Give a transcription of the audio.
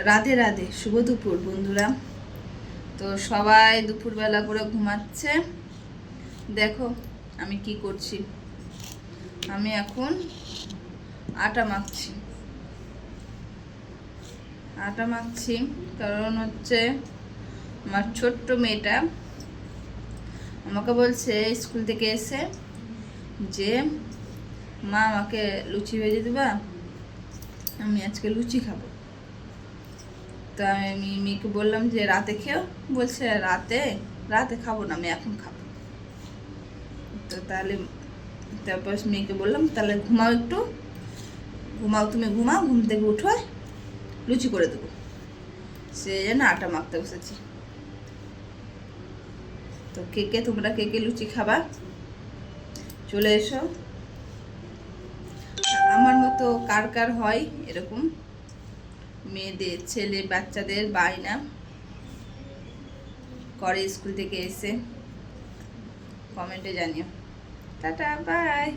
রাধে রাধে, শুভ দুপুর বন্ধুরা। তো সবাই দুপুরবেলা করে ঘুমাচ্ছে। দেখো আমি কি করছি। আমি এখন আটা মাখছি কারণ হচ্ছে আমার ছোট্ট মেয়েটা আমাকে বলছে স্কুল থেকে এসে যে মা আমাকে লুচি ভেজে দেবা, আমি আজকে লুচি খাবো। তো আমি মেয়েকে বললাম যে রাতে খেও, বলছে রাতে রাতে খাবো না, আমি এখন খাবো। তো তাহলে তারপর মেয়েকে বললাম তাহলে ঘুমাও, একটু ঘুমাও, তুমি ঘুমাও, ঘুম থেকে উঠো লুচি করে দেবো। সেই জন্য আটা মাখতে বসেছি। তো তোমরা কে লুচি খাবা চলে এসো। আমার মতো কার কার হয় এরকম মেয়েদের, ছেলে বাচ্চাদের বায়না করে স্কুল থেকে এসে, কমেন্টে জানিও। Tata, by.